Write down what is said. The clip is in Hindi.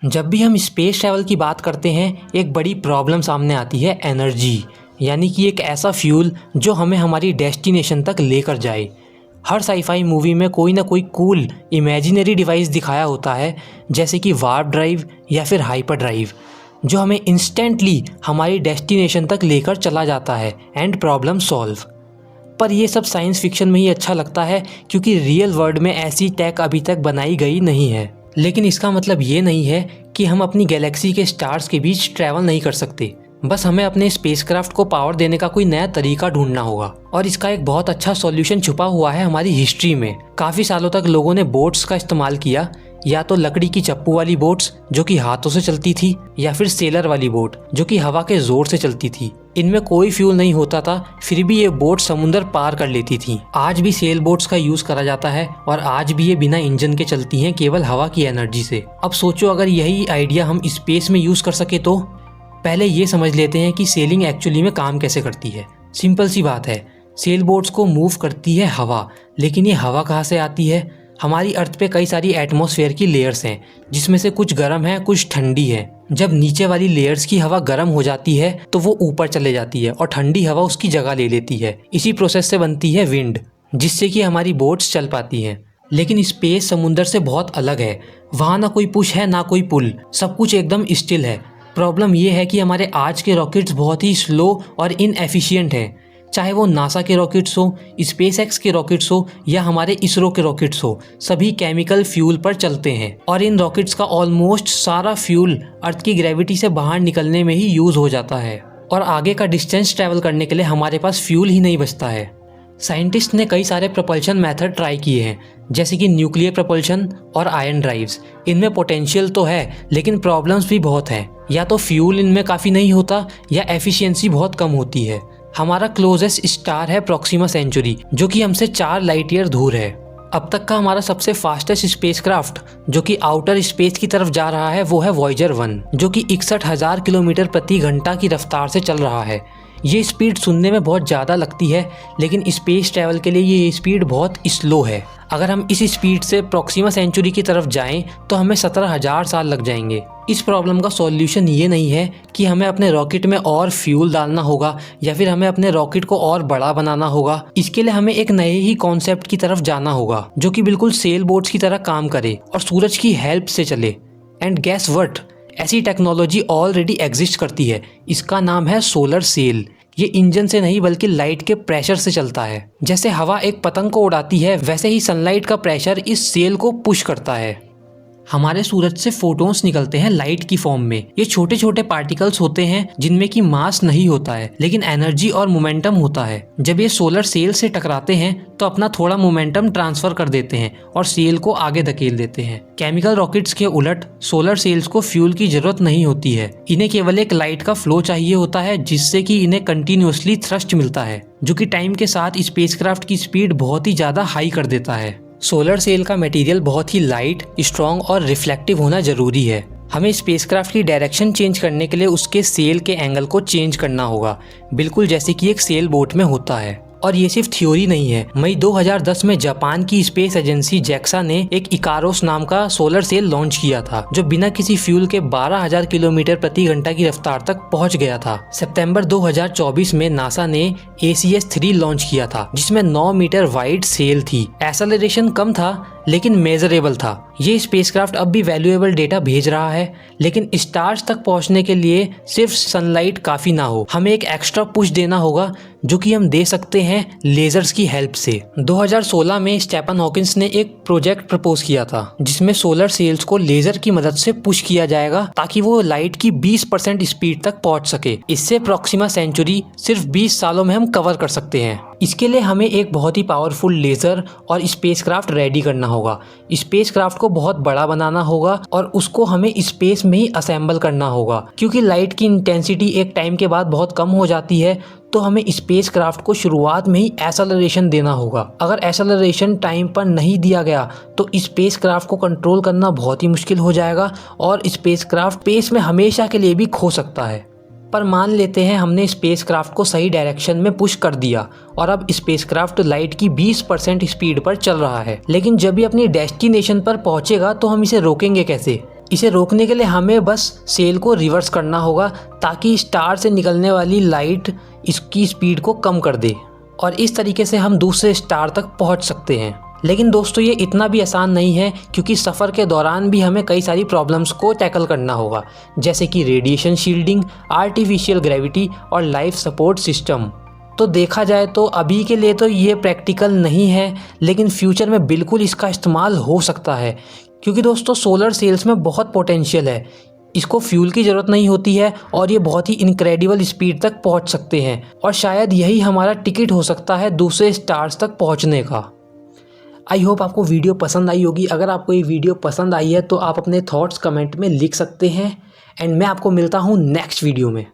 जब भी हम स्पेस ट्रैवल की बात करते हैं एक बड़ी प्रॉब्लम सामने आती है एनर्जी, यानी कि एक ऐसा फ्यूल जो हमें हमारी डेस्टिनेशन तक लेकर जाए। हर साईफाई मूवी में कोई ना कोई कूल इमेजिनरी डिवाइस दिखाया होता है, जैसे कि वार्प ड्राइव या फिर हाइपर ड्राइव, जो हमें इंस्टेंटली हमारी डेस्टिनेशन तक लेकर चला जाता है एंड प्रॉब्लम सॉल्व। पर ये सब साइंस फिक्शन में ही अच्छा लगता है, क्योंकि रियल वर्ल्ड में ऐसी टेक अभी तक बनाई गई नहीं है। लेकिन इसका मतलब ये नहीं है कि हम अपनी गैलेक्सी के स्टार्स के बीच ट्रैवल नहीं कर सकते। बस हमें अपने स्पेसक्राफ्ट को पावर देने का कोई नया तरीका ढूंढना होगा, और इसका एक बहुत अच्छा सॉल्यूशन छुपा हुआ है हमारी हिस्ट्री में। काफ़ी सालों तक लोगों ने बोट्स का इस्तेमाल किया, या तो लकड़ी की चप्पू वाली बोट्स जो कि हाथों से चलती थी, या फिर सेलर वाली बोट जो कि हवा के जोर से चलती थी। इनमें कोई फ्यूल नहीं होता था, फिर भी ये बोट समुंदर पार कर लेती थी। आज भी सेल बोट्स का यूज करा जाता है, और आज भी ये बिना इंजन के चलती हैं, केवल हवा की एनर्जी से। अब सोचो अगर यही आइडिया हम स्पेस में यूज कर सके तो। पहले ये समझ लेते हैं कि सेलिंग एक्चुअली में काम कैसे करती है। सिंपल सी बात है, सेल बोट्स को मूव करती है हवा, लेकिन ये हवा कहाँ से आती है? हमारी अर्थ पे कई सारी एटमॉस्फेयर की लेयर्स हैं, जिसमें से कुछ गर्म है, कुछ ठंडी है। जब नीचे वाली लेयर्स की हवा गर्म हो जाती है तो वो ऊपर चले जाती है और ठंडी हवा उसकी जगह ले लेती है। इसी प्रोसेस से बनती है विंड, जिससे कि हमारी बोट्स चल पाती हैं। लेकिन स्पेस समुंदर से बहुत अलग है। वहाँ ना कोई पुश है ना कोई पुल, सब कुछ एकदम स्टिल है। प्रॉब्लम ये है कि हमारे आज के रॉकेट्स बहुत ही स्लो और इनएफिशिएंट हैं। चाहे वो नासा के रॉकेट्स हो, स्पेसएक्स के रॉकेट्स हो, या हमारे इसरो के रॉकेट्स हो, सभी केमिकल फ्यूल पर चलते हैं। और इन रॉकेट्स का ऑलमोस्ट सारा फ्यूल अर्थ की ग्रेविटी से बाहर निकलने में ही यूज हो जाता है, और आगे का डिस्टेंस ट्रैवल करने के लिए हमारे पास फ्यूल ही नहीं बचता है। साइंटिस्ट ने कई सारे प्रपल्शन मेथड ट्राई किए हैं, जैसे कि न्यूक्लियर प्रपल्शन और आयन ड्राइव्स। इनमें पोटेंशियल तो है, लेकिन प्रॉब्लम्स भी बहुत हैं। या तो फ्यूल इनमें काफ़ी नहीं होता, या एफिशिएंसी बहुत कम होती है। हमारा क्लोजेस्ट स्टार है प्रॉक्सिमा सेंचुरी, जो कि हमसे 4 लाइट ईयर दूर है। अब तक का हमारा सबसे फास्टेस्ट स्पेसक्राफ्ट जो कि आउटर स्पेस की तरफ जा रहा है वो है वॉयेजर 1, जो कि 61,000 किलोमीटर प्रति घंटा की रफ्तार से चल रहा है। ये स्पीड सुनने में बहुत ज़्यादा लगती है, लेकिन स्पेस ट्रैवल के लिए ये स्पीड बहुत स्लो है। अगर हम इस स्पीड से प्रॉक्सिमा सेंचुरी की तरफ जाएं तो हमें 17,000 साल लग जाएंगे। इस प्रॉब्लम का सॉल्यूशन ये नहीं है कि हमें अपने रॉकेट में और फ्यूल डालना होगा, या फिर हमें अपने रॉकेट को और बड़ा बनाना होगा। इसके लिए हमें एक नए ही कॉन्सेप्ट की तरफ जाना होगा, जो कि बिल्कुल सेल बोट्स की तरह काम करे और सूरज की हेल्प से चले। एंड गेस व्हाट, ऐसी टेक्नोलॉजी ऑलरेडी एग्जिस्ट करती है। इसका नाम है सोलर सेल। ये इंजन से नहीं बल्कि लाइट के प्रेशर से चलता है। जैसे हवा एक पतंग को उड़ाती है, वैसे ही सनलाइट का प्रेशर इस सेल को पुश करता है। हमारे सूरज से फोटॉन्स निकलते हैं लाइट की फॉर्म में। ये छोटे छोटे पार्टिकल्स होते हैं जिनमें कि मास नहीं होता है, लेकिन एनर्जी और मोमेंटम होता है। जब ये सोलर सेल से टकराते हैं तो अपना थोड़ा मोमेंटम ट्रांसफर कर देते हैं और सेल को आगे धकेल देते हैं। केमिकल रॉकेट्स के उलट सोलर सेल्स को फ्यूल की जरूरत नहीं होती है। इन्हें केवल एक लाइट का फ्लो चाहिए होता है, जिससे कि इन्हें कंटिन्यूअसली थ्रस्ट मिलता है, जो कि टाइम के साथ स्पेसक्राफ्ट की स्पीड बहुत ही ज्यादा हाई कर देता है। सोलर सेल का मटेरियल बहुत ही लाइट, स्ट्रॉन्ग और रिफ्लेक्टिव होना जरूरी है। हमें स्पेसक्राफ्ट की डायरेक्शन चेंज करने के लिए उसके सेल के एंगल को चेंज करना होगा, बिल्कुल जैसे कि एक सेल बोट में होता है। और ये सिर्फ थ्योरी नहीं है। मई 2010 में जापान की स्पेस एजेंसी जैक्सा ने एक इकारोस नाम का सोलर सेल लॉन्च किया था, जो बिना किसी फ्यूल के 12,000 किलोमीटर प्रति घंटा की रफ्तार तक पहुंच गया था। सितंबर 2024 में नासा ने ACS-3 लॉन्च किया था, जिसमें 9 मीटर वाइड सेल थी। एक्सेलरेशन कम था, लेकिन मेजरेबल था। ये स्पेसक्राफ्ट अब भी वैल्यूएबल डेटा भेज रहा है, लेकिन स्टार्स तक पहुंचने के लिए सिर्फ सनलाइट काफी ना हो। हमें एक एक्स्ट्रा पुश देना होगा, जो कि हम दे सकते हैं लेजर्स की हेल्प से। 2016 में स्टीफन हॉकिंस ने एक प्रोजेक्ट प्रपोज किया था, जिसमें सोलर सेल्स को लेजर की मदद से पुश किया जाएगा, ताकि वो लाइट की 20% स्पीड तक पहुंच सके। इससे प्रॉक्सिमा सेंचुरी सिर्फ 20 सालों में हम कवर कर सकते हैं। इसके लिए हमें एक बहुत ही पावरफुल लेज़र और स्पेसक्राफ्ट रेडी करना होगा। स्पेसक्राफ्ट को बहुत बड़ा बनाना होगा और उसको हमें स्पेस में ही असेंबल करना होगा, क्योंकि लाइट की इंटेंसिटी एक टाइम के बाद बहुत कम हो जाती है। तो हमें स्पेसक्राफ्ट को शुरुआत में ही एक्सेलरेशन देना होगा। अगर एक्सेलरेशन टाइम पर नहीं दिया गया तो स्पेसक्राफ्ट को कंट्रोल करना बहुत ही मुश्किल हो जाएगा, और स्पेसक्राफ्ट स्पेस में हमेशा के लिए भी खो सकता है। पर मान लेते हैं हमने स्पेसक्राफ्ट को सही डायरेक्शन में पुश कर दिया और अब स्पेसक्राफ्ट लाइट की 20% स्पीड पर चल रहा है। लेकिन जब ये अपनी डेस्टिनेशन पर पहुंचेगा तो हम इसे रोकेंगे कैसे? इसे रोकने के लिए हमें बस सेल को रिवर्स करना होगा ताकि स्टार से निकलने वाली लाइट इसकी स्पीड को कम कर दे और इस तरीके से हम दूसरे स्टार तक पहुंच सकते हैं। लेकिन दोस्तों ये इतना भी आसान नहीं है, क्योंकि सफ़र के दौरान भी हमें कई सारी प्रॉब्लम्स को टैकल करना होगा, जैसे कि रेडिएशन शील्डिंग, आर्टिफिशियल ग्रेविटी और लाइफ सपोर्ट सिस्टम। तो देखा जाए तो अभी के लिए तो ये प्रैक्टिकल नहीं है, लेकिन फ्यूचर में बिल्कुल इसका इस्तेमाल हो सकता है, क्योंकि दोस्तों सोलर सेल्स में बहुत पोटेंशियल है। इसको फ्यूल की ज़रूरत नहीं होती है और ये बहुत ही इनक्रेडिबल स्पीड तक पहुंच सकते हैं और शायद यही हमारा टिकट हो सकता है दूसरे स्टार्स तक पहुंचने का। आई होप आपको वीडियो पसंद आई होगी। अगर आपको ये वीडियो पसंद आई है तो आप अपने थॉट्स कमेंट में लिख सकते हैं एंड मैं आपको मिलता हूँ नेक्स्ट वीडियो में।